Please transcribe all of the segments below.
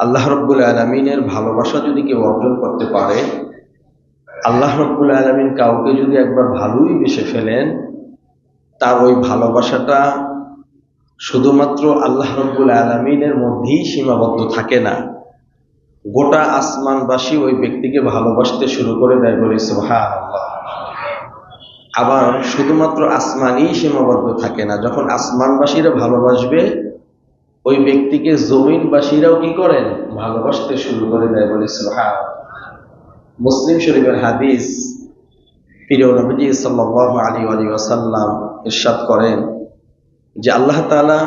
আল্লাহ রব্বুল আলামিনের ভালোবাসা যদি কেউ অর্জন করতে পারে, আল্লাহ রব্বুল আলামিন কাউকে যদি একবার ভালোই বেসে ফেলেন, তার ওই ভালোবাসাটা শুধুমাত্র আল্লাহ রব্বুল আলামিনের মধ্যেই সীমাবদ্ধ থাকে না, গোটা আসমানবাসী ওই ব্যক্তিকে ভালোবাসতে শুরু করে দেয়, বলে সুবহানাল্লাহ। আবার শুধুমাত্র আসমানই সীমাবদ্ধ থাকে না, যখন আসমানবাসীরা ভালোবাসবে ওই ব্যক্তিকে জমিনবাসীরাও কি করেন, ভালোবাসতে শুরু করে দেয়, বলে সুবহানাল্লাহ। মুসলিম শরীফের হাদিস, প্রিয় নবীজি সাল্লাল্লাহু আলাইহি ওয়াসাল্লাম ইরশাদ করেন যে আল্লাহ তাআলা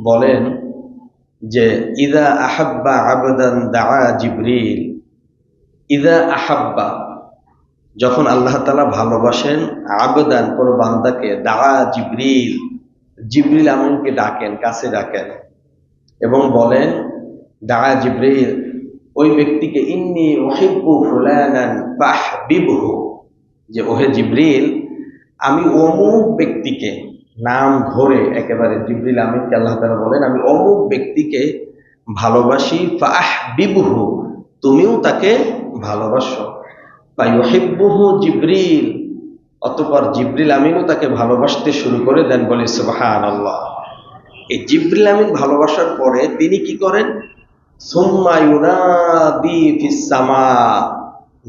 বলেন যে ইযা আহাব্বা আবদান দাআ জিবরিল। ইযা আহাব্বা, যখন আল্লাহ তাআলা ভালোবাসেন আবদান, কোন বান্দাকে, দাআ জিবরিল, জিবরিল আমিনকে ডাকেন, কাছে ডাকেন এবং বলেন দাআ জিবরিল, ওই ব্যক্তিকে ইন্নী উহিব্বু ফুলানান ফাহবিবহু, যে ওহে জিবরিল, আমি অমুক ব্যক্তিকে, নাম ধরে একেবারে জিবরিল আমিনকে আল্লাহ তাআলা বলেন আমি অমুক ব্যক্তিকে ভালোবাসি, ফাহবিবহু, তুমিও তাকে ভালোবাসো। ফায়ুহিব্বুহু জিবরিল, অতঃপর জিবরিল আমিনও তাকে ভালোবাসতে শুরু করে দেন, বলে সুবহানাল্লাহ। এই জিবরিল আমিন ভালোবাসার পরে তিনি কি করেন, সুম্মা ইউনাদি ফিস সামা,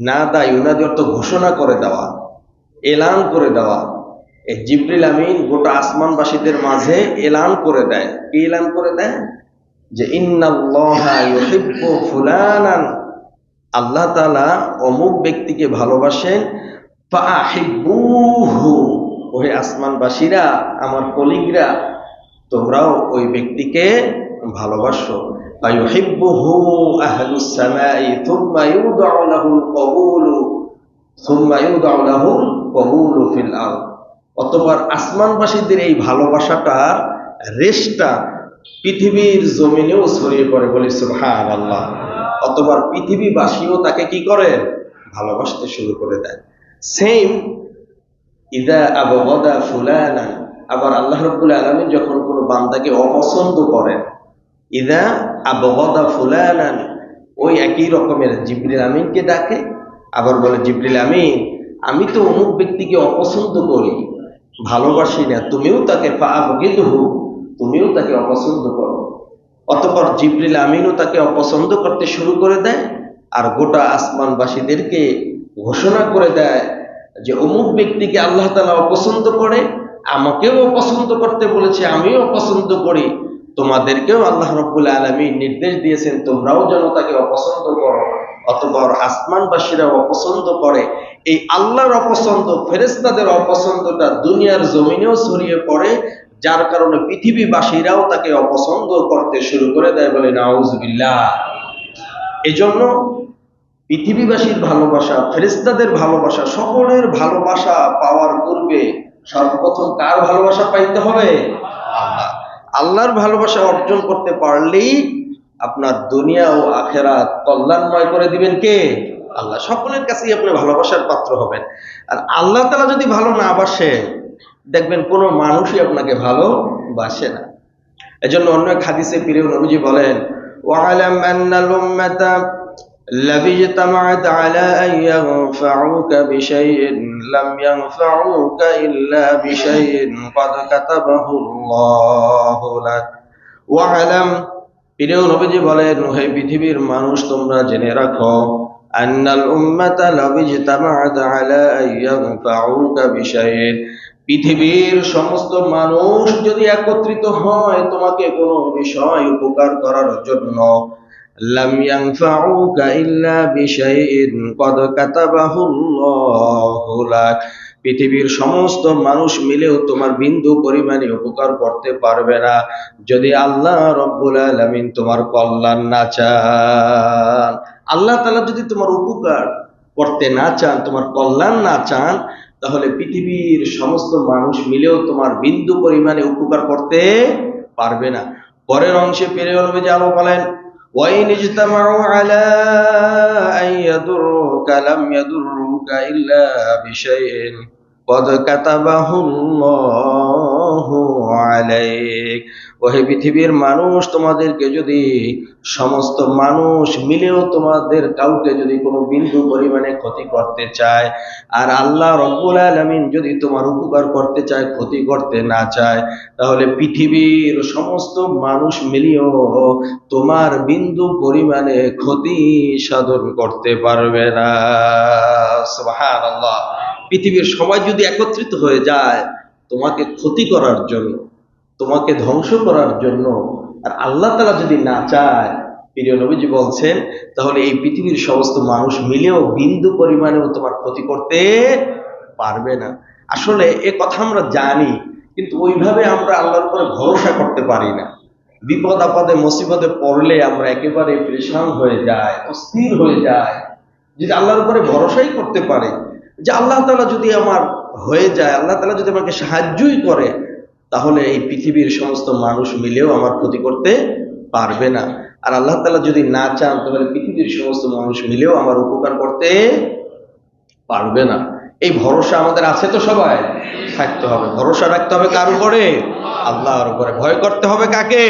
নাদা ইউনাদি অর্থ ঘোষণা করে দেওয়া, এলান করে দেওয়া। এই জিবরিল আমিন গোটা আসমানবাসীদের মাঝে এলান করে দেয়। কি এলান করে দেয়? যে ইন্নাল্লাহা ইউহিব্বু ফুলানান, আল্লাহ তাআলা অমুক ব্যক্তিকে ভালোবাসেন, ফাহিব্বুহু, ওহে আসমানবাসীরা, আমার কলিগরা, তোমরাও ওই ব্যক্তিকে ভালোবাসো। ফায়ুহিব্বুহু আহলুস সামাই থুম্মা ইউদউ লাহুল কবুলু, থুম্মা ইউদউ লাহুল কবুলু ফিল আরদ। অতঃপর আসমানবাসীদের এই ভালোবাসাটার রেশটা পৃথিবীর জমিনেও ছড়িয়ে পড়ে, বলে সুবহানাল্লাহ। অতঃপর পৃথিবীবাসীও তাকে কি করে, ভালোবাসতে শুরু করে দেয়। সেম ইদা আবগাদা ফুলানা, আবার আল্লাহ রাব্বুল আলামিন যখন কোনো বান্দাকে অপছন্দ করেন, ইদা আবগাদা ফুলানান, ওই একই রকমের জিবরিল আমিনকে ডাকে, আবার বলে জিবরিল আমিন, আমি তো অমুক ব্যক্তিকে অপছন্দ করি, ভালোবাসি না, তুমিও তাকে ফাআবগিদহু, তুমিও তাকে অপছন্দ করো। অতঃপর জিবরিল আমিনও তাকে অপছন্দ করতে শুরু করে দেয়, আর গোটা আসমানবাসীদেরকে ঘোষণা করে দেয় যে অমুক ব্যক্তিকে আল্লাহ তাআলা অপছন্দ করে, আমাকেও অপছন্দ করতে বলেছে, আমিও অপছন্দ করি, তোমাদেরকেও আল্লাহ রাব্বুল আলামিন নির্দেশ দিয়েছেন তোমরাও যেন তাকে অপছন্দ করো। অতঃপর আসমানবাসীরা অপছন্দ করে। এই আল্লাহর অপছন্দ, ফেরেশতাদের অপছন্দটা দুনিয়ার জমিনেও ছড়িয়ে পড়ে, যার কারণে পৃথিবীবাসীরাও তাকে অপছন্দ করতে শুরু করে দেয়, বলে নাউজুবিল্লাহ। এজন্য পৃথিবীবাসীর ভালোবাসা, ফেরেশতাদের ভালোবাসা, সকলের ভালোবাসা পাওয়ার পূর্বে সর্বপ্রথম কার ভালোবাসা পাইতে হবে? আল্লাহ। আল্লাহর ভালোবাসা অর্জন করতে পারলেই আপনার দুনিয়া ও আখিরাত কল্যাণময় করে দিবেন কে? আল্লাহ। সকলের কাছেই আপনি ভালোবাসার পাত্র হবেন। আর আল্লাহ তাআলা যদি ভালো না বাসে, দেখবেন কোনো মানুষই আপনাকে ভালোবাসে না। এজন্য অন্য এক হাদিসে প্রিয় নবীজি বলেন, ওয়ালাম আন্নাল উম্মাতা লাবি ইজতামাআত আলা আন ইয়ানফাউকা বিশাইইন লাম ইয়ানফাউকা ইল্লা বিশাইইন ক্বাদ কাতাবাহু আল্লাহু লাক। ওয়ালাম, প্রিয় নবীজি বলেন, হে পৃথিবীর মানুষ, তোমরা জেনে রাখো, আন্নাল উম্মাতা লাবি ইজতামাআত আলা আন ইয়ানফাউকা বিশাইইন, পৃথিবীর সমস্ত মানুষ যদি একত্রিত হয় তোমাকে কোনো বিষয় উপকার করার জন্য, লাম ইয়ানফাউকা ইল্লা বিশাইইন ক্বাদ কাতাবাহু আল্লাহু লাক, পৃথিবীর সমস্ত মানুষ মিলেও তোমার বিন্দু পরিমাণে উপকার করতে পারবে না যদি আল্লাহ রব্বুল আলামিন তোমার কল্যাণ না চান। আল্লাহ তাআলা যদি তোমার উপকার করতে না চান, তোমার কল্যাণ না চান, তাহলে পৃথিবীর সমস্ত মানুষ মিলেও তোমার বিন্দু পরিমাণে উপকার করতে পারবে না। পরের অংশে প্রিয় নবীজি আরো বলেন, ওয়াইন ইজতামাউ আলা আন ইয়াদুররুকা লাম ইয়াদুররুকা ইল্লা বিশাইইন قد كتبه الله عليك। ওহে পৃথিবীর মানুষ, তোমাদেরকে যদি সমস্ত মানুষ মিলেও তোমাদের কাউকে যদি কোনো বিন্দু পরিমাণে ক্ষতি করতে চায়, আর আল্লাহ রব্বুল আলামিন যদি তোমার উপকার করতে চায়, ক্ষতি করতে না চায়, তাহলে পৃথিবীর সমস্ত মানুষ মিলিয়েও তোমার বিন্দু পরিমাণে ক্ষতি সাধন করতে পারবে না। সুবহানাল্লাহ। পৃথিবীর সবাই যদি একত্রিত হয়ে যায় তোমাকে ক্ষতি করার জন্য, তোমাকে ধ্বংস করার জন্য, আর আল্লাহ তাআলা যদি না চায়, প্রিয় নবীজি বলছেন, তাহলে এই পৃথিবীর সমস্ত মানুষ মিলেও বিন্দু পরিমাণেও তোমার ক্ষতি করতে পারবে না। আসলে এ কথা আমরা জানি, কিন্তু ওইভাবে আমরা আল্লাহর উপরে ভরসা করতে পারি না। বিপদ আপদে মুসিবতে পড়লে আমরা একেবারে পরেশান হয়ে যাই, অস্থির হয়ে যাই। যদি আল্লাহর উপরে ভরসাই করতে পারে যে আল্লাহ তাআলা যদি আমার হয়ে যায়, আল্লাহ তাআলা যদি আমাকে সাহায্যই করে, তাহলে এই পৃথিবীর সমস্ত মানুষ মিলেও আমার ক্ষতি করতে পারবে না। আর আল্লাহ তাআলা যদি না চান, তাহলে পৃথিবীর সমস্ত মানুষ মিলেও আমার উপকার করতে পারবে না। এই ভরসা আমাদের আছে তো, সবাই থাকতে হবে। ভরসা রাখতে হবে কার উপরে? আল্লাহর উপরে। ভয় করতে হবে কাকে?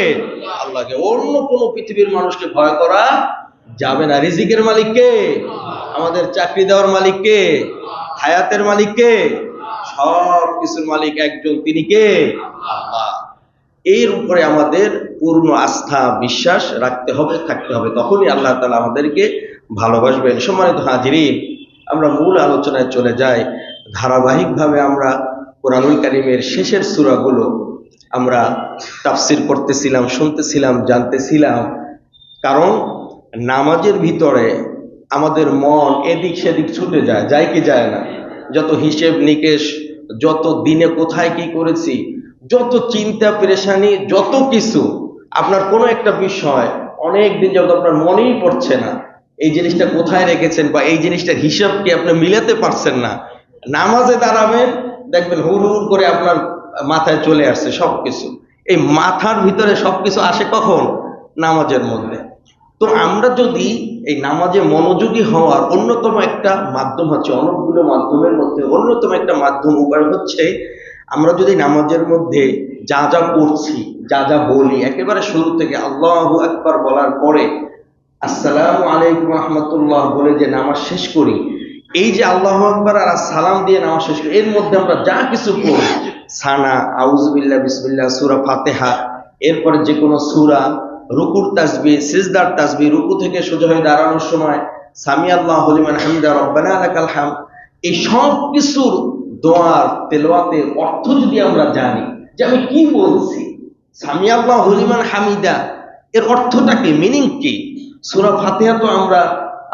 আল্লাহকে। অন্য কোনো পৃথিবীর মানুষকে ভয় করা যাবে না। রিজিকের মালিক কে? আমাদের চাকরি দেওয়ার মালিক কে? হায়াতের মালিক কে? সব কিছুর মালিক একজন, তিনি কে? আল্লাহ। এর উপরে আমাদের পূর্ণ আস্থা বিশ্বাস রাখতে হবে, থাকতে হবে। তখনই আল্লাহ তাআলা আমাদেরকে ভালোবাসবেন। সম্মানিত হাজিরিন, আমরা মূল আলোচনায় চলে যাই। ধারাবাহিকভাবে আমরা কোরআনুল কারীমের শেষের সূরাগুলো আমরা তাফসীর করতেছিলাম, শুনতেছিলাম, জানতেছিলাম। কারণ নামাজের ভিতরে আমাদের মন এদিক সেদিক ছুটে যায়, যায় কি যায় না? যত হিসেব নিকেশ, যত দিনে কোথায় কি করেছি, যত চিন্তা পেরেশানি, যত কিছু, আপনার কোনো একটা বিষয় অনেক দিন যাবত আপনার মনেই পড়ছে না, এই জিনিসটা কোথায় রেখেছেন বা এই জিনিসটার হিসাব কি আপনি মিলাতে পারছেন না। নামাজে দাঁড়াবেন, দেখবেন হুড় হুড় করে আপনার মাথায় চলে আসছে সবকিছু। এই মাথার ভিতরে সবকিছু আসে কখন? নামাজের মধ্যে। তো আমরা যদি এই নামাজে মনোযোগী হওয়ার অন্যতম একটা মাধ্যম হচ্ছে, অনেকগুলো মাধ্যমের মধ্যে অন্যতম একটা মাধ্যম উপায় হচ্ছে, আমরা যদি নামাজের মধ্যে যা যা পড়ছি, যা যা বলি, একেবারে শুরু থেকে আল্লাহু আকবার বলার পরে আসসালামু আলাইকুম রাহমাতুল্লাহ বলে যে নামাজ শেষ করি, এই যে আল্লাহু আকবার আর সালাম দিয়ে নামাজ শেষ করি, এর মধ্যে আমরা যা কিছু পড়ি, সানা, আউযুবিল্লাহ, বিসমিল্লাহ, সূরা ফাতিহা, এরপরে যে কোনো সূরা, রুকুর তাসবিহ, সিজদার তাসবিহ, রুকু থেকে সোজা হয়ে দাঁড়ানোর সময় সামি আল্লাহু লিমান হামিদা, রব্বানা লাকাল হামদ, এই সব কিছুর দোয়ার তেলাওয়াতের অর্থ যদি আমরা জানি যে আমি কি বলছি, সামি আল্লাহু লিমান হামিদা এর অর্থটা কি, মিনিং কি? সূরা ফাতিহা তো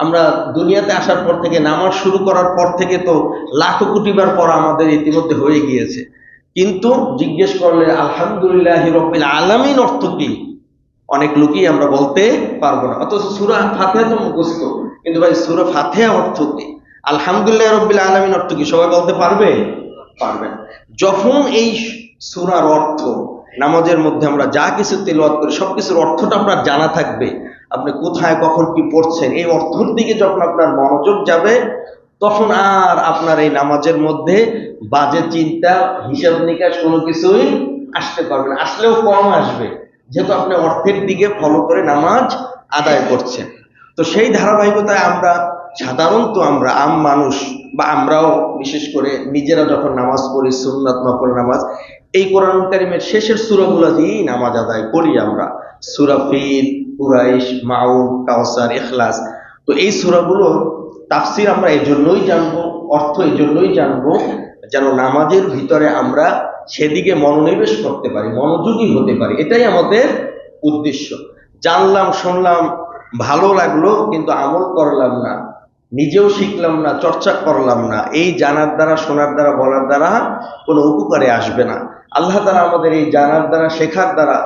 আমরা দুনিয়াতে আসার পর থেকে, নামাজ শুরু করার পর থেকে তো লাখো কোটি বার পড়া আমাদের ইতিমধ্যে হয়ে গিয়েছে, কিন্তু জিজ্ঞেস করলে আলহামদুলিল্লাহি রাব্বিল আলামিন অর্থ কি, অনেক লোকই আমরা বলতে পারবো না। অথচ সূরা ফাতিহা তো মুখস্থ, কিন্তু ভাই সূরা ফাতিহা অর্থ কি, আলহামদুলিল্লাহ রাব্বিল আলামিন অর্থ কি, সবাই বলতে পারবে? পারবে না। যখন এই সূরার অর্থ, নামাজের মধ্যে আমরা যা কিছু তেলাওয়াত করি সবকিছুর অর্থটা আপনার জানা থাকবে, আপনি কোথায় কখন কি পড়ছেন, এই অর্থের দিকে যখন আপনার মনোযোগ যাবে, তখন আর আপনার এই নামাজের মধ্যে বাজে চিন্তা, হিসাব নিকাশ কোনো কিছুই আসতে পারবে না। আসলেও কম আসবে, যেহেতু আপনি অর্থের দিকে ফলো করে নামাজ আদায় করছেন। তো সেই ধারাবাহিকতায় আমরা সাধারণত আমরা আম মানুষ বা আমরাও বিশেষ করে নিজেরা যখন নামাজ পড়ি, সুন্নাত নফল নামাজ, এই কোরআনুল কারীমের শেষের সূরাগুলো দিয়েই নামাজ আদায় করি আমরা। সূরা ফিল, কুরাইশ, মাউন, কাউসার, ইখলাস। তো এই সূরাগুলোর তাফসীর আমরা এই জন্যই জানবো, অর্থ এই জন্যই জানবো, যেন নামাজের ভিতরে আমরা সেদিকে মনোনিবেশ করতে পারি, মনোযোগী হতে পারি। এটাই আমাদের উদ্দেশ্য। জানলাম, শুনলাম, ভালো লাগলো, কিন্তু আমল করলাম না, নিজেও শিখলাম না, চর্চা করলাম না, এই জানার দ্বারা, শোনার দ্বারা, বলার দ্বারা কোনো উপকারে আসবে না। আল্লাহ তাআলা আমাদের এই জানার দ্বারা, শেখার দ্বারা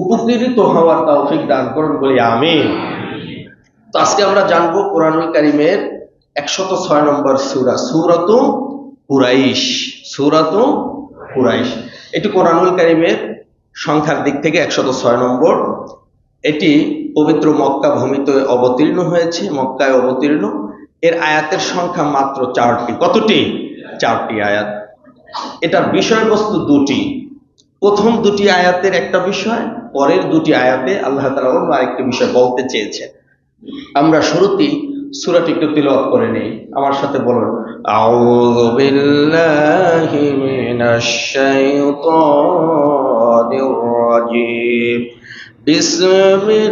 উপকৃত হওয়ার তৌফিক দান করুন, বলি আমিন। তো আজকে আমরা জানবো কোরআনুল কারীমের 106 নম্বর সূরা, সূরাতু কুরাইশ। সূরাতু কুরাইশ এটি কোরআনুল কারীমের সংখ্যার দিক থেকে 106 নম্বর। এটি পবিত্র মক্কা ভূমিতে অবতীর্ণ হয়েছে, মক্কায় অবতীর্ণ। এর আয়াতের সংখ্যা মাত্র 4টি। কতটি? 4টি আয়াত। এটার বিষয়বস্তু দুটি। প্রথম দুটি আয়াতের একটা বিষয়, পরের দুটি আয়াতে আল্লাহ তাআলা অন্য আরেকটি বিষয় বলতে চেয়েছেন। আমরা শুরুতেই সূরাটি একটু তিলাওয়াত করে নেই, আমার সাথে বলুন, আউযু বিল্লাহি মিনাশ শাইতানির রাজীম, বিসমিল্লাহির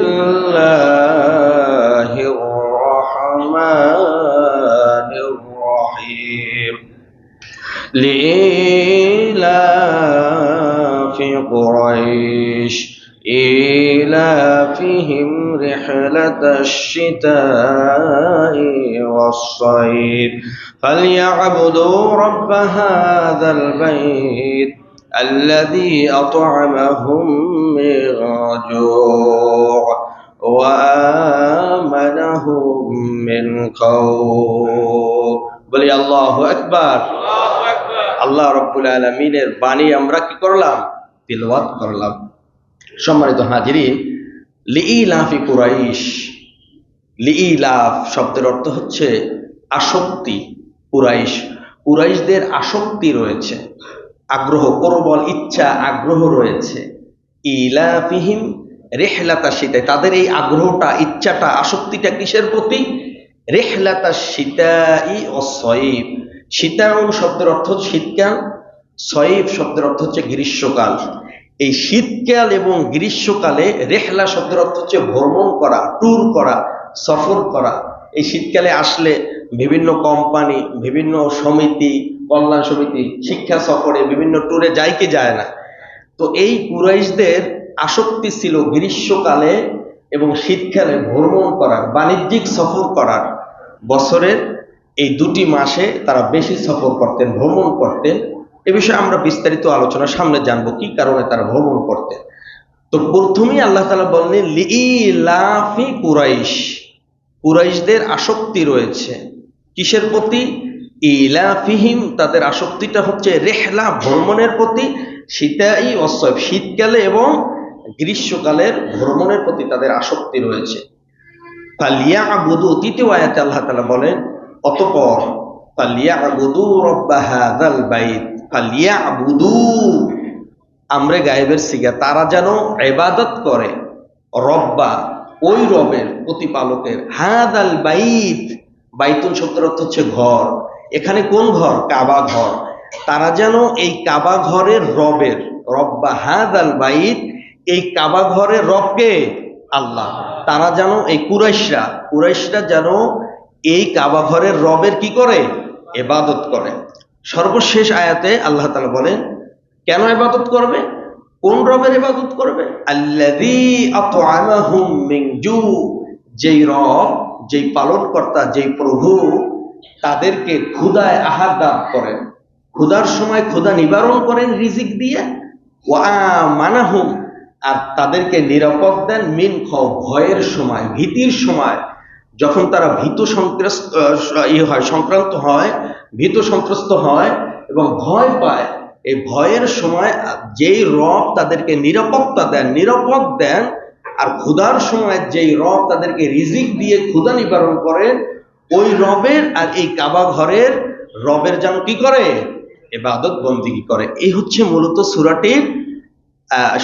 রহমানির রহিম, লিইলাফি কুরাইশ إيلافهم رحلة الشتاء والصيف فليعبدوا رب هذا البيت الذي أطعمهم من جوع وآمنهم من خوف বলি আল্লাহু আকবার। আল্লাহ রাব্বুল আলামিনের বাণী আমরা কি করলাম? তিলাওয়াত করলাম। সম্মানিত হাজিরিন, লিইলাফি কুরাইশ, লিইলাফ শব্দের অর্থ হচ্ছে আসক্তি। কুরাইশ, কুরাইশদের আসক্তি রয়েছে, আগ্রহ, প্রবল ইচ্ছা আগ্রহ রয়েছে। ইলাফিহিম রিহলাতা শীতায়, তাদের এই আগ্রহটা, ইচ্ছাটা, আসক্তিটা কিসের প্রতি? রিহলাতা শীতাই অসয়ীব। শীতায়ন শব্দের অর্থ হচ্ছে শীতকাল, সয়ীব শব্দের অর্থ হচ্ছে গ্রীষ্মকাল। এই শীতকাল এবং গ্রীষ্মকালে রেহলা শব্দের অর্থ হচ্ছে ভ্রমণ করা, ট্যুর করা, সফর করা। এই শীতকালে আসলে বিভিন্ন কোম্পানি, বিভিন্ন সমিতি, কল্যাণ সমিতি শিক্ষা সফরে বিভিন্ন ট্যুরে যায় কি যায় না? তো এই কুরাইশদের আসক্তি ছিল গ্রীষ্মকালে এবং শীতকালে ভ্রমণ করার, বাণিজ্যিক সফর করার। বছরের এই দুটি মাসে তারা বেশি সফর করতেন, ভ্রমণ করতেন। এ বিষয়ে আমরা বিস্তারিত আলোচনা সামনে জানবো কি কারণে তারা ভ্রমণ করতেন। তো প্রথমেই আল্লাহ তাআলা বললেন লিইলাফি কুরাইশ, কুরাইশদের আসক্তি রয়েছে কিসের প্রতি? ইলাফিহিম, তাদের আসক্তিটা হচ্ছে রেহলা ভ্রমণের প্রতি, শীতাই অসয়ব শীতকালে এবং গ্রীষ্মকালের ভ্রমণের প্রতি তাদের আসক্তি রয়েছে। ফালিয়াবুদু, তৃতীয় আয়াতে আল্লাহ তাআলা বলেন অতঃপর ফালিয়াবুদু রব্ব হাযাল বাইত, ফালিয়াবুদু আমরে গায়েবের সিগা, তারা যেন ইবাদত করে, রব্বা ওই রবের, প্রতিপালকের, হাযাল বাইত, বাইতুল শব্দের অর্থ হচ্ছে ঘর। এখানে কোন ঘর? কাবা ঘর। তারা যেন এই কাবা ঘরের রবের, রব্বা হাযাল বাইত, এই কাবা ঘরের রবকে আল্লাহ, তারা যেন এই কুরাইশরা যেন এই কাবা ঘরের রবের কি করে? ইবাদত করে। সর্বশেষ আয়াতে আল্লাহ তাআলা বলেন কেন ইবাদত করবে, কোন রবের ইবাদত করবে? আল্লাযী আত'আমাহুম মিন জু, যেই রব, যেই পালনকর্তা, যেই প্রভু তাদেরকে ক্ষুধায় আহার দান করেন, ক্ষুধার সময় ক্ষুধা নিবারণ করেন রিজিক দিয়ে, ওয়া আমানাহুম, আর তাদেরকে নিরাপদ দেন, মিন খাউফ, ভয়ের সময়, ভীতির সময়, যখন তারা সংক্রান্ত হয়, ভীত সন্ত্রস্ত হয় এবং ভয় পায়, এই ভয়ের সময় যেই রব তাদেরকে নিরাপত্তা দেন, নিরাপদ দেন, আর ক্ষুধার সময় যেই রব তাদেরকে রিজিক দিয়ে ক্ষুধা নিবারণ করেন, ওই রবের আর এই কাবা ঘরের রবের যেন কি করে? ইবাদত বন্দেগী করে। এই হচ্ছে মূলত সূরাটির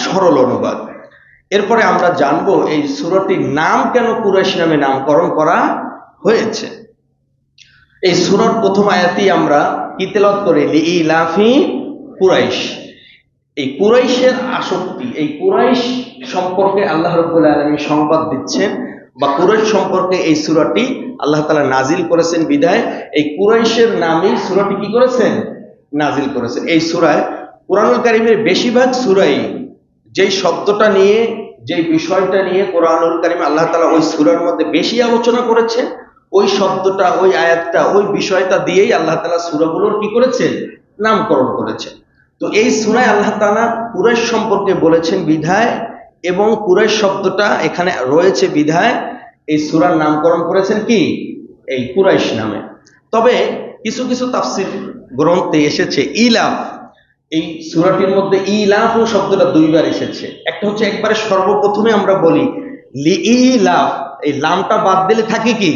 সরল অনুবাদ। এরপরে আমরা জানবো এই সূরাটির নাম কেন কুরাইশ নামে নামকরণ করা হয়েছে। এই সূরার প্রথম আয়াতেই আমরা কি তেলাওয়াত করি? লিইলাফি কুরাইশ। এই কুরাইশের আসক্তি, এই কুরাইশ সম্পর্কে আল্লাহ রাব্বুল আলামিন সংবাদ দিচ্ছেন, বা কুরাইশ সম্পর্কে এই সূরাটি আল্লাহ তাআলা নাজিল করেছেন বিধায় এই কুরাইশের নামেই সূরাটি কি করেছেন? নাজিল করেছেন। এই সূরায়, কুরআনুল কারীমের বেশিরভাগ সূরাই যেই শব্দটা নিয়ে, যেই বিষয়টা নিয়ে কুরআনুল কারীম আল্লাহ তাআলা ওই সূরার মধ্যে বেশি আলোচনা করেছেন, ওই শব্দটা, ওই আয়াতটা, ওই বিষয়টা দিয়েই আল্লাহ তাআলা সূরাগুলোর কি করেছেন? নামকরণ করেছেন। তো এই সূরায় আল্লাহ তাআলা কুরাইশ সম্পর্কে বলেছেন বিধায়, এবং কুরাইশ শব্দটা এখানে রয়েছে বিধায় এই সূরার নামকরণ করেছেন কি? এই কুরাইশ নামে। তবে কিছু কিছু তাফসীর গ্রন্থে এসেছে ইলাফ, এই সূরাটির মধ্যে ইলাফ শব্দটা দুইবার এসেছে। একটা হচ্ছে একবারে সর্বপ্রথমে আমরা বলি লিইলাফ, এই লামটা বাদ দিলে থাকে কি?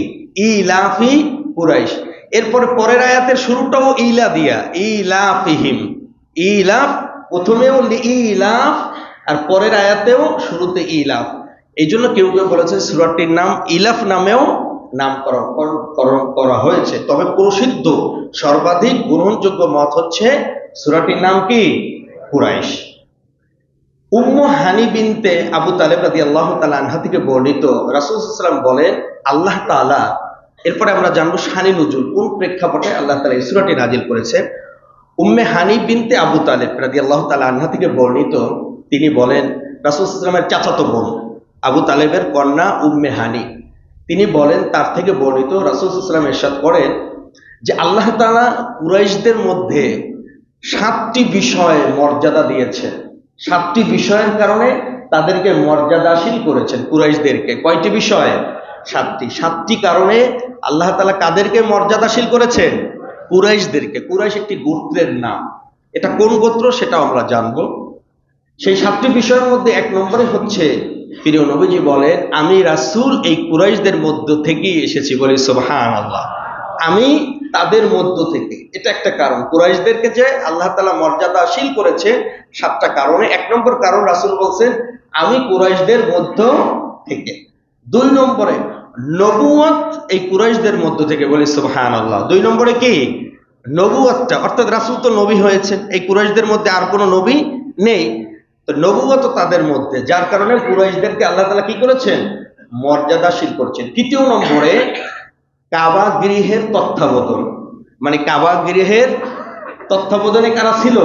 ইলাফি কুরাইশ। এরপরে পরের আয়াতের শুরুটাও ইলা দিয়া, ইলাফিহিম, ইলাফ প্রথমেও ইলাফ আর পরের আয়াতেও শুরুতে ইলাফ। এই জন্য কেউ কেউ বলেছে সূরাটির নাম ইলাফ নামেও নামকরণ করা হয়েছে। তবে প্রসিদ্ধ সর্বাধিক গ্রহণযোগ্য মত হচ্ছে সূরাটির নাম কি? কুরাইশ। উম্মু হানি বিনতে আবু তালেব রাদিয়াল্লাহু তাআলা আনহা থেকে বর্ণিত, রাসূল সাল্লাল্লাহু আলাইহি ওয়াসাল্লাম বলেন, আল্লাহ তাআলা, এরপরে আমরা জানবো শানি নুজুল, কোন প্রেক্ষাপটে আল্লাহ তাআলা এই সূরাটি নাজিল করেছে। উম্মে হানি বিনতে আবু তালেব রাদিয়াল্লাহু তাআলা আনহা থেকে বর্ণিত, তিনি বলেন, রাসূল সাল্লাল্লাহু আলাইহি ওয়াসাল্লামের চাচাতো বোন আবু তালেবের কন্যা উম্মে হানি, তিনি বলেন, তার থেকে বর্ণিত, রাসূল সাল্লাল্লাহু আলাইহি ওয়াসাল্লাম ইরশাদ করেন যে আল্লাহ তাআলা কুরাইশদের মধ্যে 7টি বিষয়ে মর্যাদা দিয়েছেন। 7টি বিষয়ের কারণে তাদেরকে মর্যাদাশীল করেছেন কুরাইশদেরকে। কয়টি বিষয়? 7টি। 7টি কারণে আল্লাহ তাআলা কাদেরকে মর্যাদাশীল করেছেন? কুরাইশদেরকে। কুরাইশ একটি গোত্রের নাম। এটা কোন গোত্র সেটাও আমরা জানবো। সেই 7টি বিষয়ের মধ্যে 1 নম্বরে হচ্ছে, প্রিয় নবীজি বলেন, আমি রাসূল এই কুরাইশদের মধ্য থেকেই এসেছি। বলি সুবহানাল্লাহ, আমি তাদের মধ্য থেকে। এটা একটা কারণ, কুরাইশদেরকে যে আল্লাহ তাআলা মর্যাদাশীল করেছে 7টা কারণে। 1 নম্বর কারণ, রাসূল বলছেন আমি কুরাইশদের মধ্য থেকে। 2 নম্বরে নবুয়ত এই কুরাইশদের মধ্য থেকে। বলি সুবহানাল্লাহ। 2 নম্বরে কি? নবুয়তটা, অর্থাৎ রাসূল তো নবী হয়েছেন, এই কুরাইশদের মধ্যে আর কোনো নবী নেই, তো নবুয়ত তাদের মধ্যে, যার কারণে কুরাইশদেরকে আল্লাহ তাআলা কি করেছেন? মর্যাদাশীল করছেন। 3 নম্বরে কাবা গৃহের তত্ত্বাবধান, মানে কাবা গৃহের তত্ত্বাবধানে কারা ছিল?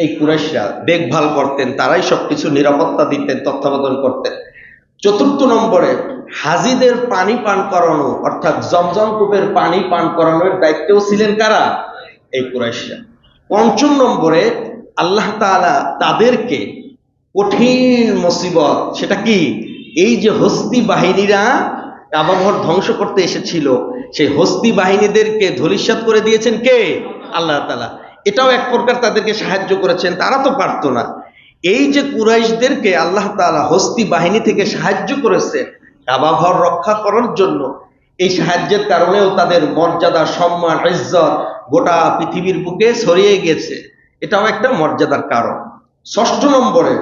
এই কুরাইশরা দেখভাল করতেন, তারাই সবকিছু নিরাপত্তা দিতেন, তত্ত্বাবধান করতেন। 4 নম্বরে হাজিদের পানি পান করানো, অর্থাৎ জমজম কূপের পানি পান করানোর দায়িত্বেও ছিলেন কারা? এই কুরাইশরা। 5 নম্বরে আল্লাহ তাআলা তাদেরকে কঠিন মুসিবত, সেটা কি? এই যে হস্তি বাহিনীরা কাবা ঘর ধ্বংস করতে এসেছিল, সেই হস্তি বাহিনীদেরকে ধূলিসাৎ করে দিয়েছেন কে? আল্লাহ তাআলা। এটাও এক প্রকার তাদেরকে সাহায্য করেছেন, তারা তো পারতো না। এই যে কুরাইশদেরকে আল্লাহ তাআলা হস্তি বাহিনী থেকে সাহায্য করেছে কাবা ঘর রক্ষা করার জন্য, এই সাহায্যের কারণেও তাদের মর্যাদা, সম্মান, ইজ্জত গোটা পৃথিবীর বুকে ছড়িয়ে গেছে। এটাও একটা মর্যাদার কারণ। 6 নম্বরে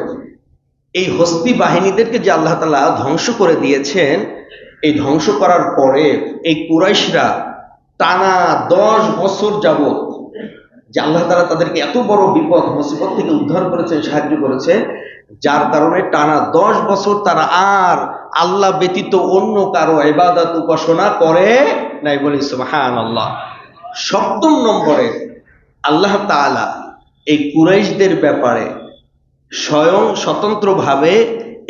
এই হস্তি বাহিনীদেরকে যে আল্লাহ তাআলা ধ্বংস করে দিয়েছেন, এই ধ্বংস করার পরে এই কুরাইশরা টানা 10 বছর যাবত, যে আল্লাহ তাআলা তাদেরকে এত বড় বিপদ মুসিবত থেকে উদ্ধার করেছেন, সাহায্য করেছে, যার কারণে টানা 10 বছর তারা আর আল্লাহ ব্যতীত অন্য কারো ইবাদত উপাসনা করে নাই। বলি সুবহানাল্লাহ। 7 নম্বরে আল্লাহ তাআলা এই কুরাইশদের ব্যাপারে স্বয়ং স্বতন্ত্রভাবে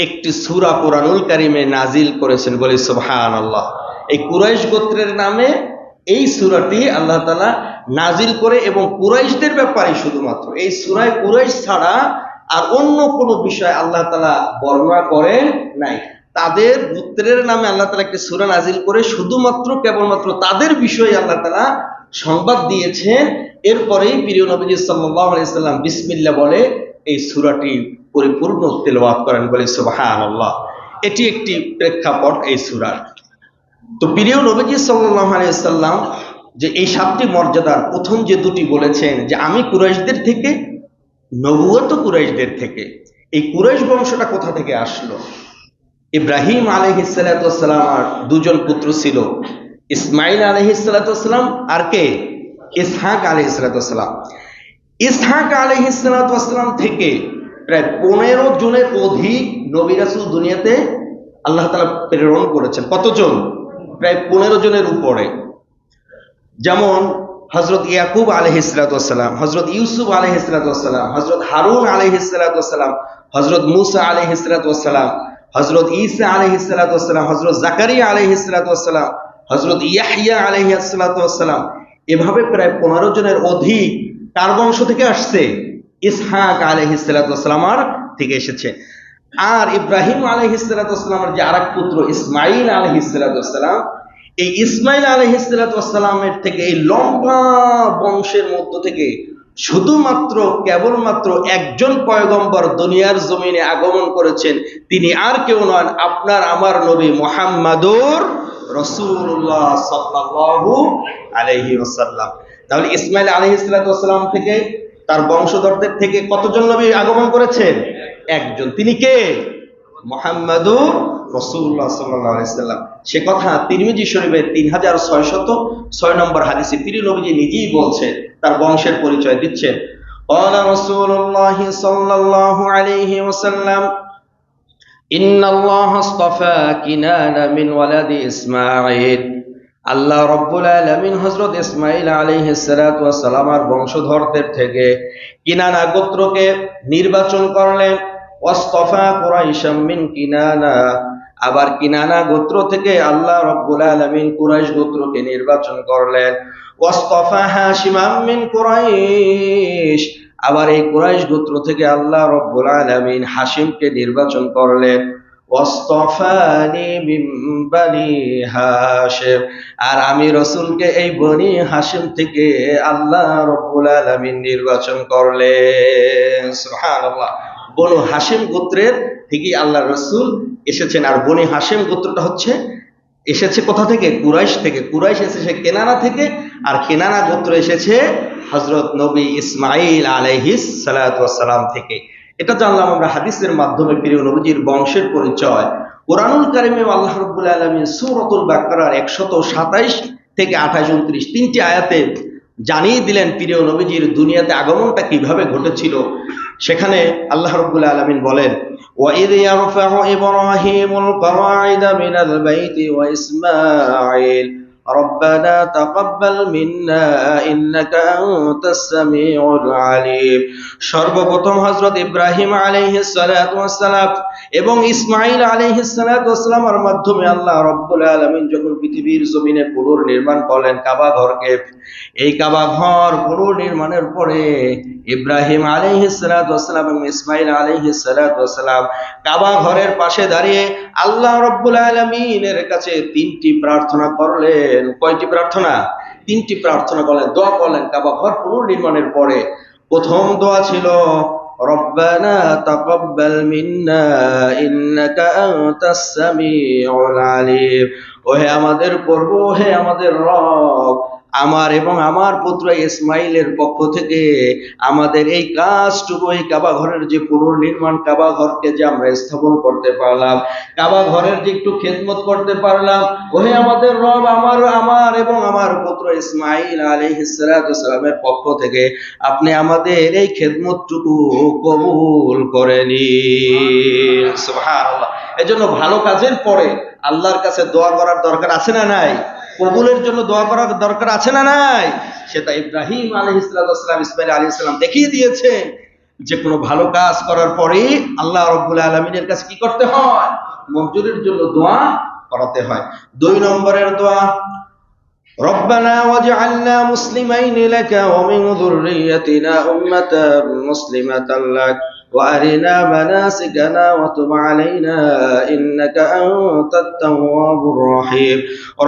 একটি সূরা কুরআনুল কারীমে নাজিল করেছেন। বলি সুবহানাল্লাহ। এই কুরাইশ গোত্রের নামে এই সূরাটি আল্লাহ তাআলা নাজিল করে, এবং কুরাইশদের ব্যাপারে শুধুমাত্র। এই সূরায় কুরাইশ ছাড়া আর অন্য কোনো বিষয় আল্লাহ তাআলা বর্ণনা করেন নাই। তাদের গোত্রের নামে আল্লাহ তাআলা একটি সূরা নাজিল করে শুধুমাত্র কেবলমাত্র তাদের বিষয়ে আল্লাহ তাআলা সংবাদ দিয়েছেন। এরপরেই প্রিয় নবীজি সাল্লাল্লাহু আলাইহি সাল্লাম বিসমিল্লাহ বলে এই সূরাটি পরিপূর্ণ তেলাওয়াত করেন। বলে সুবহানাল্লাহ। এটি একটি প্রেক্ষাপট এই সূরার। তো প্রিয় নবীজি সাল্লাল্লাহু আলাইহি সাল্লাম যে এই 7টি মর্যাদার প্রথম যে 2টি বলেছেন যে আমি কুরাইশদের থেকে, নবুয়ত কুরাইশদের থেকে। এই কুরাইশ বংশটা কোথা থেকে আসলো? ইব্রাহিম আলাইহিস সালাতু ওয়াস সালামের 2 জন পুত্র ছিল, ইসমাঈল আলাইহিস সালাতু ওয়াস সালাম আর কে? ইসহাক আলাইহিস সালাতু ওয়াস সালাম। ইসহাক আলাইহিস সালাতু ওয়াস সালাম থেকে প্রায় 15 জনের অধিক নবী রাসূল দুনিয়াতে আল্লাহ তাআলা প্রেরণ করেছেন। কতজন? প্রায় 15 জনের উপরে। যেমন হযরত ইয়াকুব আলাইহিস সালাতু ওয়াস সালাম, হযরত ইউসুফ আলাইহিস সালাতু ওয়াস সালাম, হযরত হারুন আলাইহিস সালাতু ওয়াস সালাম, হযরত মূসা আলাইহিস সালাতু ওয়াস সালাম, হযরত ঈসা আলাইহিস সালাতু ওয়াস সালাম, হযরত জাকারিয়া আলাইহিস সালাতু ওয়াস সালাম, হযরত ইয়াহইয়া আলাইহিস সালাতু ওয়াস সালাম। এভাবে প্রায় 15 জনের অধিক কার বংশ থেকে আসছে? ইসহাক আলাইহিস সালাতু ওয়াস সালামের থেকে এসেছে। আর ইব্রাহিম আলাইহিস সালাতু ওয়াস সালামের যে আরেক পুত্র ইসমাঈল আলাইহিস সালাতু ওয়াস সালাম, এই ইসমাঈল আলাইহিস সালাতু ওয়াস সালামের থেকে, এই লম্বা বংশের মধ্য থেকে শুধুমাত্র কেবলমাত্র একজন পয়গম্বর দুনিয়ার জমিনে আগমন করেছেন। তিনি আর কেউ নন, আপনার আমার নবী মুহাম্মাদুর রাসূলুল্লাহ সাল্লাল্লাহু আলাইহি ওয়াসাল্লাম। তাহলে ইসমাইল আলাইহিস সালাম থেকে তার বংশধরদের থেকে কতজন নবী আগমন করেছেন? একজন। তিনি কে? মুহাম্মাদুর রাসূলুল্লাহ সাল্লাল্লাহু আলাইহি ওয়াসাল্লাম। সে কথা তিরমিজি শরীফের 3606 নম্বর হাদিসে প্রিয় নবীজি নিজেই বলছেন, তার বংশের পরিচয় দিচ্ছেন। قال رسول الله صلى الله عليه وسلم إن الله اصطفى كنانة من ولد إسماعيل। আল্লাহ রব্বুল আলামিন হযরত ইসমাঈল আলাইহিস সালাতু ওয়াস সালামের বংশধরদের থেকে কিনানা গোত্রকে নির্বাচন করলেন। ওয়াসতাফা কুরাইশাম মিন কিনানা, আবার কিনানা গোত্র থেকে আল্লাহ রব্বুল আলামিন কুরাইশ গোত্রকে নির্বাচন করলেন। ওয়াসতাফা হাশিমাম মিন কুরাইশ, আবার এই কুরাইশ গোত্র থেকে আল্লাহ রব্বুল আলামিন হাশিমকে নির্বাচন করলেন। ওয়াসতাফানি মিন বানি হাশিম, আর আমি রাসূলকে এই বনি হাশিম থেকে আল্লাহ রব্বুল আলামিন নির্বাচন করলেন। সুবহানাল্লাহ। বনু হাশিম গোত্রের থেকে আল্লাহ রাসূল এসেছেন। আর বনি হাশিম গোত্রটা হচ্ছে এসেছে কোথা থেকে? কুরাইশ থেকে। কুরাইশ এসেছে কেনানা থেকে, আর কেনানা গোত্র এসেছে হযরত নবী ইসমাঈল আলাইহিস সালাতু ওয়াস সালাম থেকে। এটা জানলাম আমরা হাদিসের মাধ্যমে প্রিয় নবীজির বংশের পরিচয়। কোরআনুল কারীমে আল্লাহ রাব্বুল আলামিন সূরাতুল বাকারার 127 থেকে 28, 29 তিনটি আয়াতে জানিয়ে দিলেন প্রিয় নবীজির দুনিয়াতে আগমনটা কিভাবে ঘটেছিল। সেখানে আল্লাহ রাব্বুল আলামিন বলেন, وَإِذْ يَرْفَعُ إِبْرَاهِيمُ الْقَوَاعِدَ مِنَ الْبَيْتِ وَإِسْمَاعِيلُ رَبَّنَا تَقَبَّلْ مِنَّا إِنَّكَ أَنْتَ السَّمِيعُ الْعَلِيمُ। সর্বপ্রথম হযরত ইব্রাহিম আলাইহিস সালাতু ওয়াস সালাম এবং ইসমাঈল আলাইহিস সালাতু ওয়াস সালামের মাধ্যমে আল্লাহ রাব্বুল আলামিন যখন পৃথিবীর জমিনে পুনর্নির্মাণ করলেন কাবা ঘরকে, এই কাবা ঘর পুনর্নির্মাণের পরে ইব্রাহিম আলাইহিস সালাতু ওয়াস সালাম এবং ইসমাঈল আলাইহিস সালাতু ওয়াস সালাম কাবা ঘরের পাশে দাঁড়িয়ে আল্লাহ রাব্বুল আলামিনের কাছে তিনটি প্রার্থনা করলেন। কয়টি প্রার্থনা? তিনটি প্রার্থনা করলেন, দোয়া করলেন কাবা ঘর পুনর্নির্মাণের পরে। প্রথম দোয়া ছিল রব্বানা তাকাব্বাল মিন্না ইন্নাকা আনতাস সামিউল আলিম। ওহে আমাদের প্রভু, হে আমাদের রব, আমার এবং আমার পুত্র ইসমাইলের পক্ষ থেকে আমাদের এই কাজটুকু, এই কাবা ঘরের যে পুনর্নির্মাণ, কাবা ঘরকে যে আমরা স্থাপন করতে পারলাম, কাবা ঘরের যে একটু খেদমত করতে পারলাম, ওহে আমাদের রব, আমার এবং আমার পুত্র ইসমাইল আলাইহিস সালাতু ওয়াস সালামের পক্ষ থেকে আপনি আমাদের এই খেদমতটুকু কবুল করে নিন। সুবহানাল্লাহ। এজন্য ভালো কাজের পরে আল্লাহর কাছে দোয়া করার দরকার আছে না নাই? কবুলের জন্য দোয়া করার দরকার আছে না নাই? সেটা ইব্রাহিম আলাইহিস সালাম, ইসমাঈল আলাইহিস সালাম দেখিয়ে দিয়েছেন যে কোনো ভালো কাজ করার পরে আল্লাহ রাব্বুল আলামিনের কাছে কি করতে হয়? মঞ্জুরির জন্য দোয়া করাতে হয়। 2 নম্বরের দোয়া, রব্বানা ওয়াজআলনা মুসলিমাইনি লাকা ওয়া মিন যুররিয়্যাতিনা উম্মাতান মুসলিমাতান লাক وأرنا مناسكنا وتب علينا إنك أنت التواب الرحيم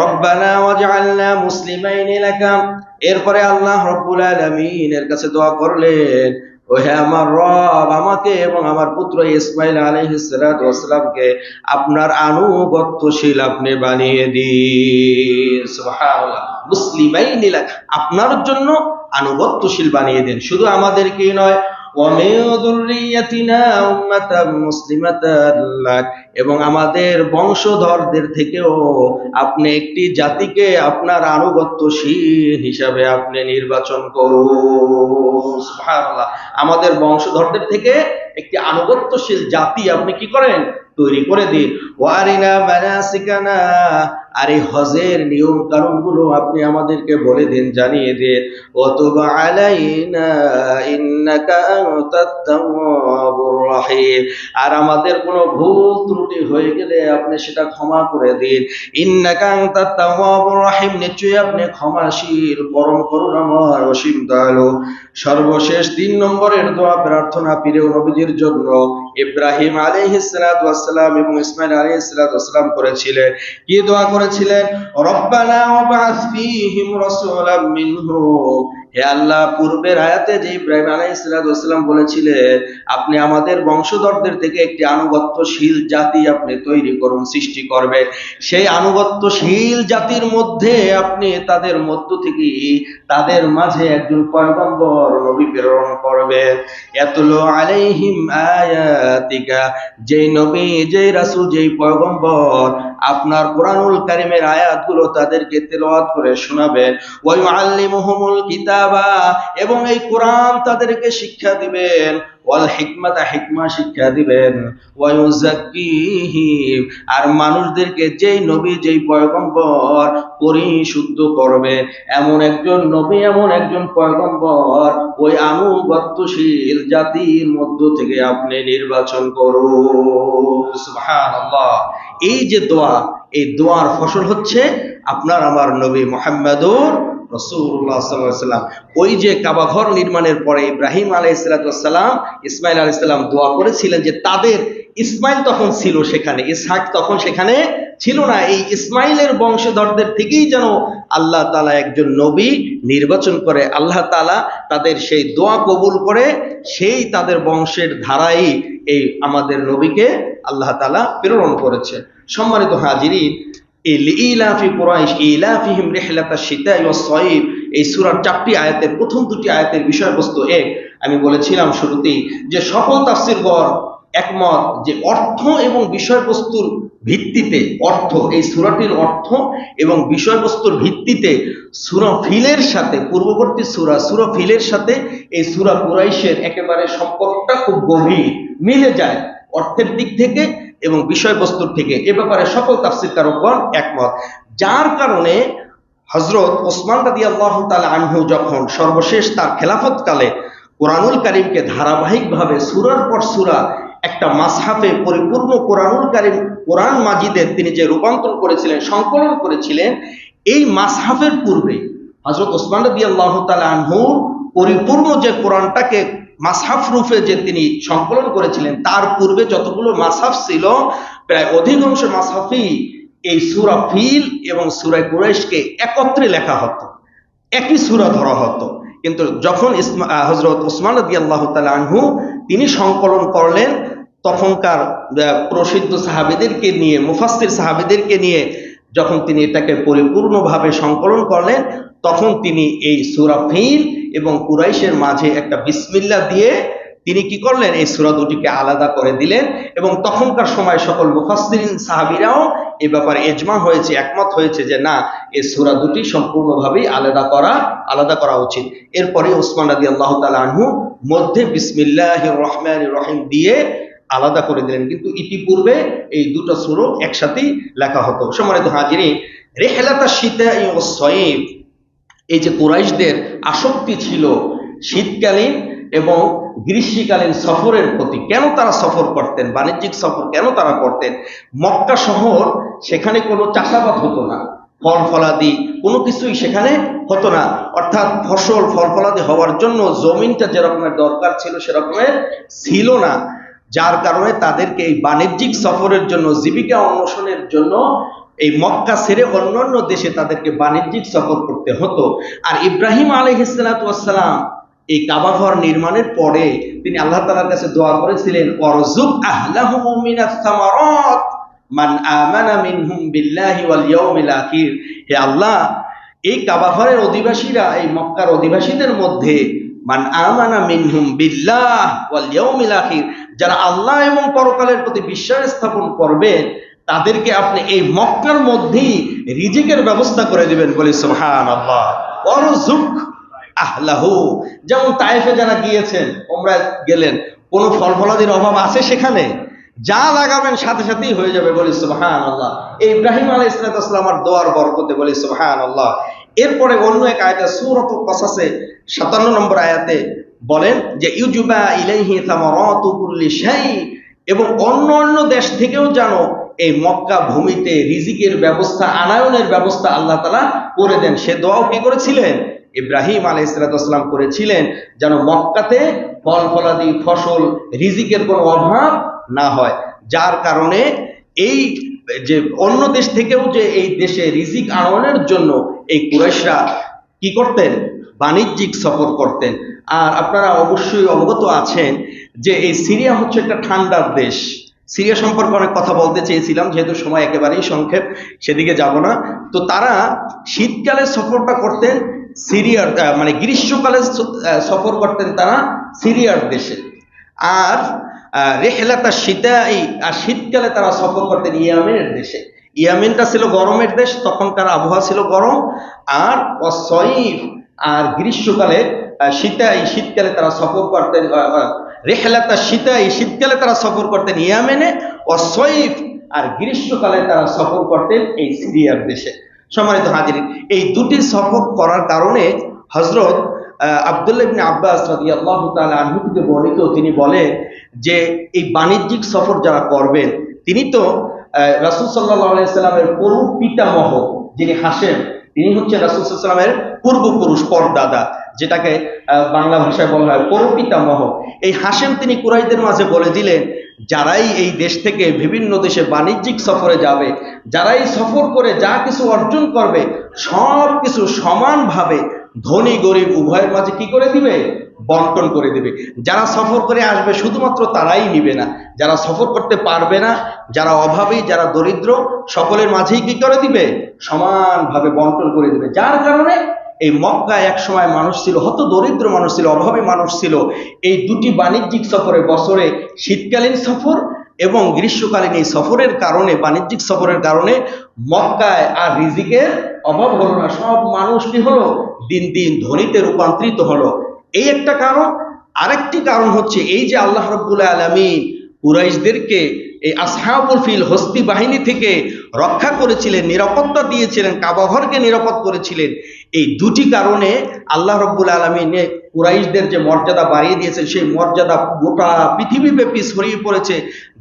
ربنا واجعلنا مسلمين لك। এরপরে আল্লাহ রাব্বুল আলামিনের কাছে দোয়া করলেন, ওহে আমার রব, আমাকে এবং আমার পুত্র ইসমাঈল আলাইহিস সালাতু ওয়াস সালামকে আপনার আনুগত্যশীল আপনি বানিয়ে দিন। সুবহানাল্লাহ। মুসলিমাইন লাক, আপনার জন্য আনুগত্যশীল বানিয়ে দিন। শুধু আমাদেরকেই নয়, وَمِن ذُرِّيَّتِنَا أُمَّةً مُسْلِمَةً لَكَ, এবং আমাদের বংশধরদের থেকেও আপনি একটি জাতিকে আপনার আনুগত্যশীল হিসাবে আপনি নির্বাচন করুন। সুবহানাল্লাহ। আমাদের বংশধরদের থেকে একটি আনুগত্যশীল জাতি আপনি কি করেন? তৈরি করে দিন। ওয়ারিনা মানাসিকানা, আর এই হজের নিয়ম কানুন গুলো আপনি আমাদেরকে বলে দিন, জানিয়ে দিন। ওয়াতুব আলাইনা ইন্নাকা আনতাত তাওয়াবুর রহিম, আর আমাদের কোনো ভুল ত্রুটি হয়ে গেলে আপনি সেটা ক্ষমা করে দিন। ইন্নাকা আনতাত তাওয়াবুর রহিম, নিশ্চয়ই আপনি ক্ষমাশীল, পরম করুণাময়, অসীম দয়ালু। সর্বশেষ 3 নম্বরের দোয়া প্রার্থনা প্রিয় নবীজির জন্য ইব্রাহিম আলাইহিস সালাতু ওয়াস সালাম এবং ইসমাঈল আলাইহিস সালাতু ওয়াস সালাম করেছিলেন। কি দোয়া করেছিলেন? রব্বানা ওয়াবআস ফীহিম রাসূলাম মিনহুম হে আল্লাহ, পূর্বের আয়াতে যে ইব্রাহিম আলাইহিস সালাম বলেছিলেন আপনি আমাদের বংশধরদের থেকে একটি আনুগত্যশীল জাতি আপনি তৈরি করুন, সৃষ্টি করবেন, সেই আনুগত্যশীল জাতির মধ্যে আপনি তাদের মধ্য থেকে তাদের মাঝে একজন পয়গম্বর নবী প্রেরণ করবেন। ইয়াতলু আলাইহিম আয়াতিকা, যেই নবী, যেই রাসূল, যেই পয়গম্বর আপনার কোরআনুল কারীমের আয়াতগুলো তাদেরকে তেলাওয়াত করে শোনাবেন। ওয়া ইউআল্লিমুহুমুল কিতাবা, এবং এই কোরআন তাদেরকে শিক্ষা দিবেন। ওয়াল হিকমাতা, হিকমা শিক্ষা দিবেন। ওয়া ইউযাক্কিহিম, আর মানুষদেরকে যেই নবী, যেই পয়গম্বর পরিশুদ্ধ করবে, এমন একজন নবী, এমন একজন পয়গম্বর ওই আনুগত্যশীল জাতির মধ্য থেকে আপনি নির্বাচন করুন। সুবহানাল্লাহ। এই যে দোয়া, এই দোয়ার ফসল হচ্ছে আপনার আমার নবী মুহাম্মদুর রাসূলুল্লাহ সাল্লাল্লাহু আলাইহি ওয়াসাল্লাম। ওই যে কাবা ঘর নির্মাণের পরে ইব্রাহিম আলাইহিস সালাম, ইসমাইল আলাইহিস সালাম দোয়া করেছিলেন যে তাদের, ইসমাইল তখন ছিল সেখানে, ইসহাক তখন সেখানে ছিল না, এই ইসমাইলের বংশধরদের থেকেই যেন আল্লাহ তাআলা একজন নবী নির্বাচন করে, আল্লাহ তাআলা তাদের সেই দোয়া কবুল করে, সেই তাদের বংশের ধারাই এই আমাদের নবীকে আল্লাহ তাআলা প্রেরণ করেছে। সম্মানিত হাজিরিন, এই লিইলাফি কুরাইশ ইলাফিহিম রিহলাতাশ শিতাই ওয়াস সাইফ, এই সূরার 4টি আয়াতের প্রথম 2টি আয়াতের বিষয়বস্তু এক। আমি বলেছিলাম শুরুতেই যে সকল তাফসীরগণ একমত যে অর্থ এবং বিষয়বস্তুর ভিত্তিতে, অর্থ, এই সূরাটির অর্থ এবং বিষয়বস্তুর ভিত্তিতে সূরা ফিলের সাথে, পূর্ববর্তী সূরা ফিলের সাথে এই সূরা কুরাইশের একেবারে সম্পর্কটা খুব গভীর, মিলে যায় অর্থের দিক থেকে এবং বিষয়বস্তুর থেকে। এ ব্যাপারে সকল তাফসীরকারগণ একমত। যার কারণে হযরত ওসমান রাদিয়াল্লাহু তাআলা আনহু যখন সর্বশেষ তার খেলাফতকালে কোরআনুল কারীমকে ধারাবাহিকভাবে সূরার পর সূরা একটা মাসহাফে পরিপূর্ণ কোরআনুল কারীম, কোরআন মাজিদের তিনি যে রূপান্তর করেছিলেন, সংকলন করেছিলেন, এই মাসহাফের পূর্বে হযরত ওসমান রাদিয়াল্লাহু তাআলা আনহু পরিপূর্ণ যে কোরআনটাকে মাসহাফ রূপে যে তিনি সংকলন করেছিলেন, তার পূর্বে যতগুলো মাসহাফ ছিল প্রায় অধিকাংশ মাসহাফই এই সূরা ফিল এবং সূরা কুরাইশকে একত্রে লেখা হতো, একই সূরা ধরা হতো। কিন্তু যখন হযরত ওসমান রাদিয়াল্লাহু তাআলা আনহু তিনি সংকলন করলেন, তখনকার প্রসিদ্ধ সাহাবীদেরকে নিয়ে, মুফাসসির সাহাবীদেরকে নিয়ে যখন তিনি এটাকে পরিপূর্ণভাবে সংকলন করলেন, তখন তিনি এই সূরা ফিল এবং কুরাইশের মাঝে একটা বিসমিল্লাহ দিয়ে তিনি কি করলেন, এই সূরা দুটিকে আলাদা করে দিলেন। এবং তখনকার সময় সকল মুফাসসিরিন সাহাবীরাও এ ব্যাপারে ইজমা হয়েছে, একমত হয়েছে যে না, এই সূরা দুটি সম্পূর্ণভাবেই আলাদা করা উচিত। এরপরে ওসমান রাদিয়াল্লাহু তাআলা আনহু মধ্যে বিসমিল্লাহির রহমানির রহিম দিয়ে আলাদা করে দিলেন, কিন্তু ইতিপূর্বে এই দুটো সূরা একসাথেই লেখা হতো। সম্মানিত হাজিরিন, রিহলাতাশ শিতাই ওয়াস সাইফ, এই যে কুরাইশদের আসক্তি ছিল শীতকালীন এবং গ্রীষ্মকালীন সফরের প্রতি। কেন তারা সফর করতেন, বাণিজ্যিক সফর কেন তারা করতেন? মক্কা শহর, সেখানে কোনো চাষাবাদ হতো না, ফল ফলাদি কোনো কিছুই সেখানে হতো না, অর্থাৎ ফসল ফল ফলাদি হওয়ার জন্য জমিনটা যেরকমের দরকার ছিল সেরকমের ছিল না। যার কারণে তাদেরকে এই বাণিজ্যিক সফরের জন্য, জীবিকা অন্বেষণের জন্য এই মক্কা ছেড়ে অন্যান্য দেশে তাদেরকে বাণিজ্যিক সফর করতে হতো। আর ইব্রাহিম আলাইহিস সালাম এই কাবা ঘর নির্মাণের পরে তিনি আল্লাহ তাআলার কাছে দোয়া করেছিলেন, ওয়ারযুক আহলাহু মিনাস সামারাত মান আমানা মিনহুম বিল্লাহি ওয়াল ইয়াউমিল আখির। হে আল্লাহ, এই কাবা ঘরের অধিবাসীরা, এই মক্কার অধিবাসীদের মধ্যে মান আমানা মিনহুম বিল্লাহ ওয়াল ইয়াউমিল আখির, যারা আল্লাহ এবং পরকালের প্রতি বিশ্বাস স্থাপন করবে, তাদেরকে আপনি এই মক্কার মধ্যেই রিজিকের ব্যবস্থা করে দিবেন। বলি সুবহানাল্লাহ। ওয়ারযুক আহলাহু, যেমন তায়েফে যারা গিয়েছেন, ওমরা গেলেন, কোনো ফল ফলাদির অভাব আছে সেখানে? যা লাগাবেন সাথে সাথেই হয়ে যাবে। বলি সুবহানাল্লাহ। এই ইব্রাহিম আলাইহিস সালামের দোয়ার বরকতে। বলি সুবহানাল্লাহ। এরপরে অন্য এক আয়াতে সূরাতুল কসাসে 57 নম্বর আয়াতে বলেন যে ইউজবা ইলাইহি সামারাতু কুল্লি শাই, এবং অন্য দেশ থেকেও জানো এই মক্কা ভূমিতে রিজিকের ব্যবস্থা, আনায়নের ব্যবস্থা আল্লাহ তাআলা করে দেন। সে দোয়াও কি করেছিলেন? ইব্রাহিম আলাইহিস সালাম করেছিলেন, যেন মক্কাতে ফল ফলাদি, ফসল, রিজিকের কোনো অভাব না হয়। যার কারণে এই যে অন্য দেশ থেকেও যে এই দেশে রিজিক আনয়নের জন্য এই কুরাইশরা কি করতেন? বাণিজ্যিক সফর করতেন। আর আপনারা অবশ্যই অবগত আছেন যে এই সিরিয়া হচ্ছে একটা ঠান্ডার দেশ। সিরিয়া সম্পর্কে অনেক কথা বলতে চেয়েছিলাম, যেহেতু সময় একেবারেই সংক্ষেপ, সেদিকে যাব না। তো তারা শীতকালে সফরটা করতেন সিরিয়ার, মানে গ্রীষ্মকালে সফর করতেন তারা সিরিয়ার দেশে। আর রেহলাতা শীতাই, আর শীতকালে তারা সফর করতেন ইয়ামেনের দেশে। ইয়ামেনটা ছিল গরমের দেশ, তখনকার আবহাওয়া ছিল গরম। আর অসয়ফ, আর গ্রীষ্মকালে শীতাই, শীতকালে তারা সফর করতেন রেহলাতা শীতাই, শীতকালে তারা সফর করতেন ইয়ামেনে, অসয়ফ আর গ্রীষ্মকালে তারা সফর করতেন এই সিরিয়ার দেশে। সম্মানিত হাজিরিন, এই দুটি সফর করার কারণে হযরত আব্দুল্লাহ ইবনে আব্বাস রাদিয়াল্লাহু তাআলা আনহু থেকে বর্ণিত, তিনি বলেন যে এই বাণিজ্যিক সফর যারা করবেন, তিনি তো রাসূল সাল্লাল্লাহু আলাইহি সাল্লামের পূর্ব পিতামহ যিনি হাশেম, তিনি হচ্ছে রাসূল সাল্লাল্লাহু আলাইহি সাল্লামের পূর্বপুরুষ, পরদাদা, যেটাকে বাংলা ভাষায় বলা হয় পরপিতামহ। এই হাশেম তিনি কুরাইশদের মাঝে বলে দিলেন, যারাই এই দেশ থেকে বিভিন্ন দেশে বাণিজ্যিক সফরে যাবে, যারাই সফর করে যা কিছু অর্জন করবে, সব কিছু সমানভাবে ধনী গরিব উভয়ের মাঝে কি করে দিবে? বন্টন করে দিবে। যারা সফর করে আসবে শুধুমাত্র তারাই নিবে না, যারা সফর করতে পারবে না, যারা অভাবী, যারা দরিদ্র, সকলের মাঝেই কি করে দিবে? সমানভাবে বন্টন করে দিবে। যার কারণে এই মক্কায় এক সময় মানুষ ছিল, হত দরিদ্র মানুষ ছিল, অভাবী মানুষ ছিল। এই দুটি বাণিজ্যিক সফরে, বছরে শীতকালীন সফর এবং গ্রীষ্মকালীন এই সফরের কারণে, বাণিজ্যিক সফরের কারণে মক্কায় আর রিজিকের অভাব হলো না। সব মানুষ কি হলো? দিন দিন ধনীতে রূপান্তরিত হলো। এই একটা কারণ। আরেকটি কারণ হচ্ছে এই যে আল্লাহ রাব্বুল আলামিন কুরাইশদেরকে এই আসহাবুল ফিল হস্তি বাহিনী থেকে রক্ষা করেছিলেন, নিরাপত্তা দিয়েছিলেন, কাবা ঘরকে নিরাপদ করেছিলেন। এই দুটি কারণে আল্লাহ রাব্বুল আলামিন কুরাইশদের যে মর্যাদা বাড়িয়ে দিয়েছেন, সেই মর্যাদা গোটা পৃথিবীব্যাপী ছড়িয়ে পড়েছে।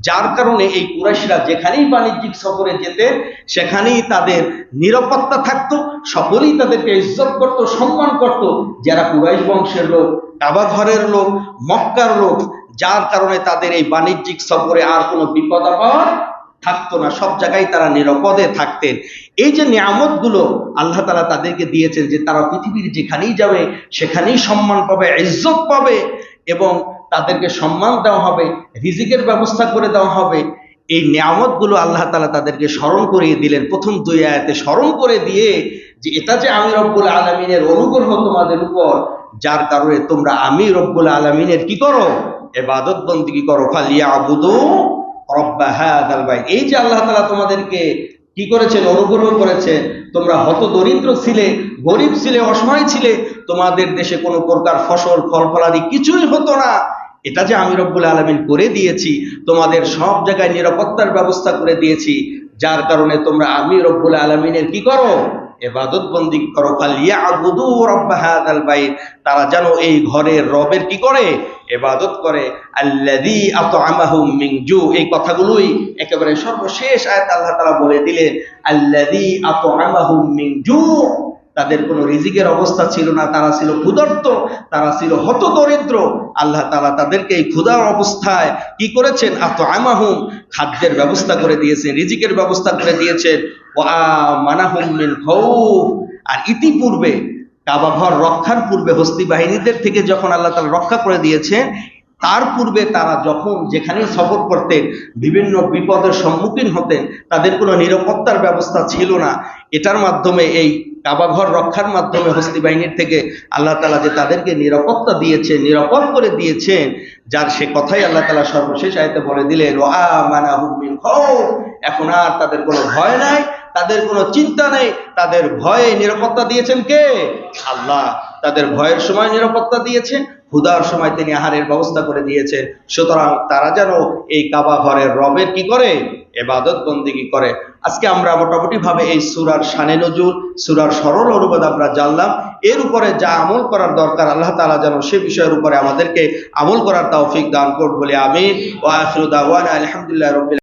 যার কারণে এই কুরাইশরা যেখানেই বাণিজ্যিক সফরে যেতেন, সেখানেই তাদের নিরাপত্তা থাকতো, সকলেই তাদেরকে ইজ্জত করত, সম্মান করত, যারা কুরাইশ বংশের লোক, কাবা ঘরের লোক, মক্কার লোক। যার কারণে তাদের এই বাণিজ্যিক সফরে আর কোনো বিপদ আপদ থাকতো না, সব জায়গায় তারা নিরাপদে থাকতেন। এই যে নিয়ামতগুলো আল্লাহ তাআলা তাদেরকে দিয়েছেন, যে তারা পৃথিবীর যেখানেই যাবে সেখানেই সম্মান পাবে, ইজ্জত পাবে, এবং তাদেরকে সম্মান দেওয়া হবে, রিজিকের ব্যবস্থা করে দেওয়া হবে। এই নিয়ামতগুলো আল্লাহ তাআলা তাদেরকে স্মরণ করিয়ে দিলেন প্রথম দুই আয়াতে, স্মরণ করে দিয়ে যে এটা যে আমি রব্বুল আলামিনের অনুগ্রহ তোমাদের উপর, যার কারণে তোমরা আমি রব্বুল আলামিনের কি করো? ইবাদত বন্দেগী করো। ফালিয়াবুদু রব্বা হাযাল বাইত। এই যে আল্লাহ তাআলা তোমাদেরকে কি করেছেন? অনুগ্রহ করেছেন। তোমরা হত দরিদ্র ছিলে, গরিব ছিলে, অসহায় ছিলে, তোমাদের দেশে কোনো প্রকার ফসল ফল ফলাদি কিছুই হতো না। এটা যে আমি রব্বুল আলামিন করে দিয়েছি, তোমাদের সব জায়গায় নিরাপত্তার ব্যবস্থা করে দিয়েছি, যার কারণে তোমরা আমি রব্বুল আলামিনের কি করো? ইবাদত বন্দেগী করো। ফালিয়াবুদু রব্বা হাযাল বাইত। তারা যেন এই ঘরের রবের কি করে? ইবাদত করে। আল্লাযী আত'আমাহুম মিন জু। এই কথাগুলোই একেবারে সর্বশেষ আয়াতে আল্লাহ তাআলা বলে দিলেন, আল্লাযী আত'আমাহুম মিন জু। তাদের কোনো রিজিকের অবস্থা ছিল না, তারা ছিল ক্ষুধার্ত, তারা ছিল হতদরিদ্র। আল্লাহ তাআলা তাদেরকে এই ক্ষুধার অবস্থায় কি করেছেন? আত'আমাহুম, খাদ্যের ব্যবস্থা করে দিয়েছেন, রিজিকের ব্যবস্থা করে দিয়েছেন। ওয়া আমানাহুম মিন খাউফ। আর ইতিপূর্বে কাবা ঘর রক্ষার পূর্বে হস্তি বাহিনীদের থেকে যখন আল্লাহ তাআলা রক্ষা করে দিয়েছেন, তার পূর্বে তারা যখন যেখানেই সফর করতেন বিভিন্ন বিপদের সম্মুখীন হতেন, তাদের কোনো নিরাপত্তার ব্যবস্থা ছিল না। এটার মাধ্যমে, এই কাবা ঘর রক্ষার মাধ্যমে হস্তি বাহিনীর থেকে আল্লাহ তাআলা যে তাদেরকে নিরাপত্তা দিয়েছেন, নিরাপদ করে দিয়েছেন, যার সে কথাই আল্লাহ তাআলা সর্বশেষ আয়াতে বলে দিলেন, ওয়া আমানাহুম মিন খাউফ। এখন আর তাদের কোনো ভয় নাই, তাদের কোনো চিন্তা নেই। তাদের ভয়ে নিরাপত্তা দিয়েছেন কে? আল্লাহ। তাদের ভয়ের সময় নিরাপত্তা দিয়েছেন, ক্ষুধার সময় তিনি আহারের ব্যবস্থা করে দিয়েছেন। সুতরাং তারা যেন এই কাবা ঘরের রবের কি করে? ইবাদত বন্দেগী করে। আজকে আমরা মোটামুটি ভাবে এই সূরার শানে নজুল, সূরার সরল অনুবাদ আমরা জানলাম। এর উপরে যা আমল করার দরকার আল্লাহ তাআলা যেন সে বিষয়ের উপরে আমাদেরকে আমল করার তৌফিক দান করুন বলে আমিন। ওয়া আখিরু দাওয়ানা আলহামদুলিল্লাহি রাব্বিল